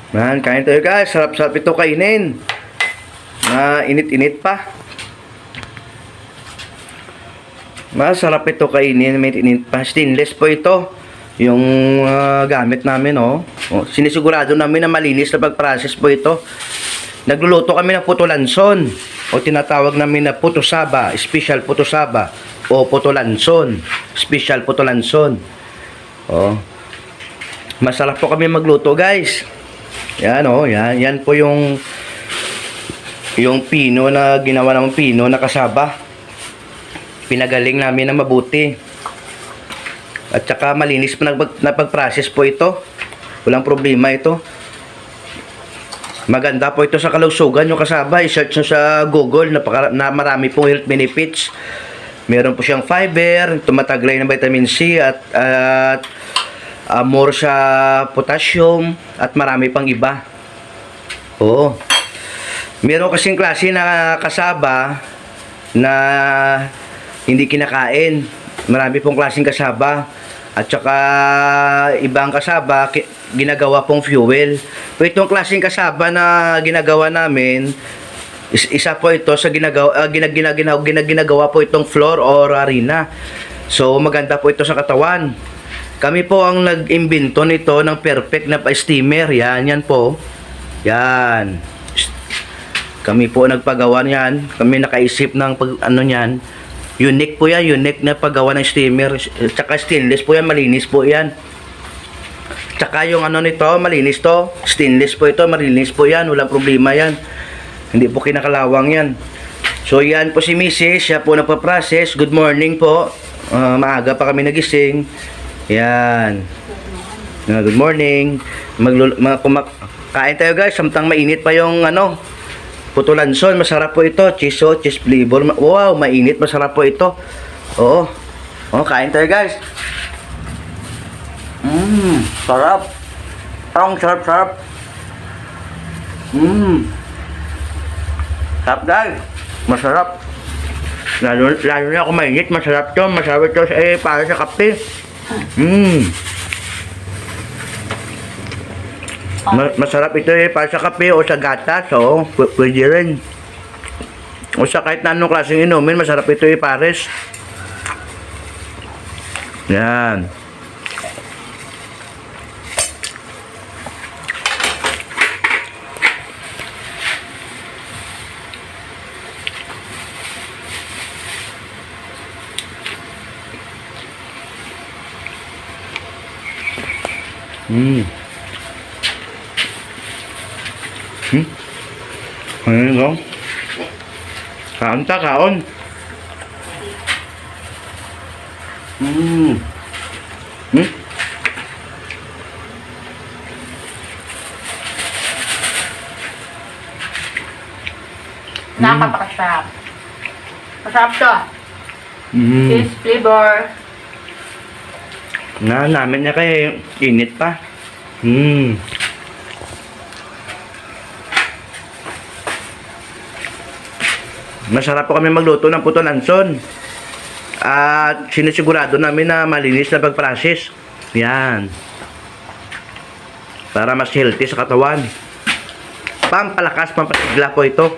Man, kain tayo guys. Sarap-sarap ito kainin. Na init-init pa. Masarap ito kainin. May init pa. Stainless po ito. Yung gamit namin, oh. Sinisigurado namin na malinis na pag-process po ito. Nagluluto kami ng puto lanson. O tinatawag namin na puto saba. Special puto saba. O puto lanson. Special puto lanson. Oh. Masarap po kami magluto, guys. Yan, oh, yan. Yan po yung pino na ginawa ng pino na kasaba. Pinagaling namin na mabuti. At saka malinis po na pag-process po ito. Walang problema ito. Maganda po ito sa kalusugan yung kasaba. I-search nyo sa Google na marami pong health benefits. Meron po siyang fiber, tumataglay ng vitamin C at more sa potassium at marami pang iba. Oo. Meron kasing klase na kasaba na hindi kinakain. Marami pong klaseng kasaba. At saka ibang kasaba ginagawa pong fuel. So itong klaseng kasaba na ginagawa namin, isa po ito sa ginagawa po itong flour or harina. So maganda po ito sa katawan. Kami po ang nag-imbento nito ng perfect na steamer. Yan po. Yan. Kami po nagpagawa niyan. Kami nakaisip ng ano niyan. Unique po yan. Unique na paggawa ng steamer. Tsaka stainless po yan. Malinis po yan. Tsaka yung ano nito, malinis to. Stainless po ito. Malinis po yan. Walang problema yan. Hindi po kinakalawang yan. So yan po si Mrs. Siya po nagpa-process. Good morning po. Maaga pa kami nagising. Yan. Good morning. Kain tayo guys. Samtang mainit pa yung ano, puto lanson. Masarap po ito. Cheese flavor. Wow, mainit. Masarap po ito. Oo. Oh, kain tayo guys. Sarap. Ang sarap. Sarap guys. Masarap. Lalo na kung mainit. Masarap to. Masarap ito para sa kape. Masarap ito para sa kape o sa gatas. So, pwede rin. O sa kahit na anong klaseng inumin, masarap ito pares. Yan. Ano yun? Kaon ta, kaon. Napakasarap. Masarap to. Cheese flavor. Namin niya kay init pa. Masarap po kami magluto ng puto lanson. At sinisigurado namin na malinis na pag-process. Yan. Para mas healthy sa katawan. Pampalakas, pampasigla po ito.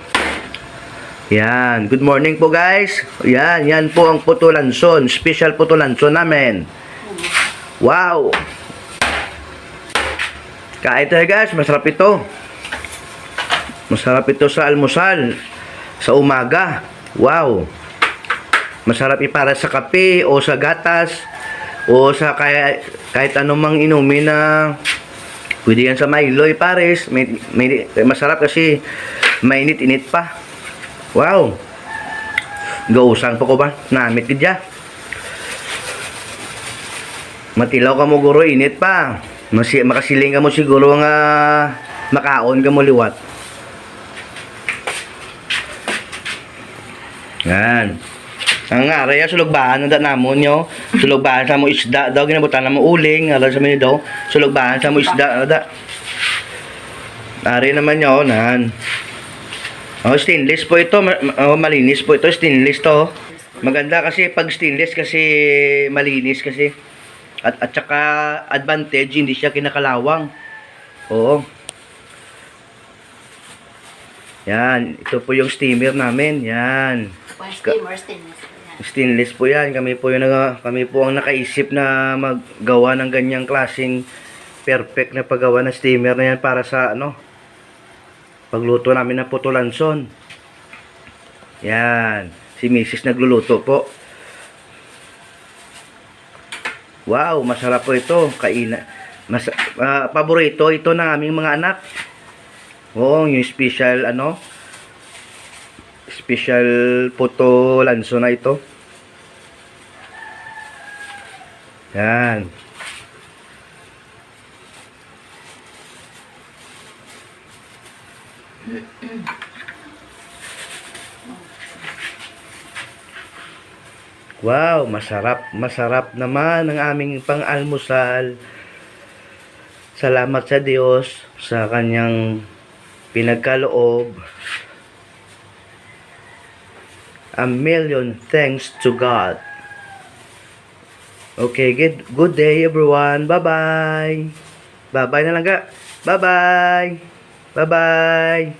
Yan. Good morning po guys. Yan po ang puto lanson. Special puto lanson namin. Wow. Kain tayo guys. Masarap ito. Masarap ito sa almusal. Sa umaga. Wow. Masarap para sa kape o sa gatas o sa kahit anumang inumin na pwede yan sa Milo pares. Masarap kasi mainit-init pa. Wow. Gausang pa ko ba? Namit kidya. Matilaw ka mo guro, init pa. Makasiling ka mo siguro nga makaon ka mo liwat. Yan. Ang nga, raya sulugbahan ng namon nyo. Sulugbahan sa mo isda daw. Ginabutan na mo uling. Alam sa mga daw. Sulugbahan sa mo isda. Ari naman nyo. Nan. Oh, stainless po ito. Malinis po ito. Stainless to. Maganda kasi pag stainless kasi malinis kasi. At saka advantage, hindi siya kinakalawang. Oo. Yan, ito po yung steamer namin. Yan. One steamer, stainless. Yan. Stainless po yan. Kami po ang nakaisip na maggawa ng ganyang klaseng perfect na paggawa ng steamer na yan para sa pagluto namin ng putulanson. Yan. Si Mrs. nagluluto po. Wow, masarap po ito. Paborito ito ng aming mga anak. Oo, yung special special putulanson na ito. Yan. Wow, masarap. Masarap naman ang aming pang-almusal. Salamat sa Diyos sa kanyang pinagkaloob. A million thanks to God. Okay, good day everyone. Bye-bye. Bye-bye na lang ka. Bye-bye. Bye-bye.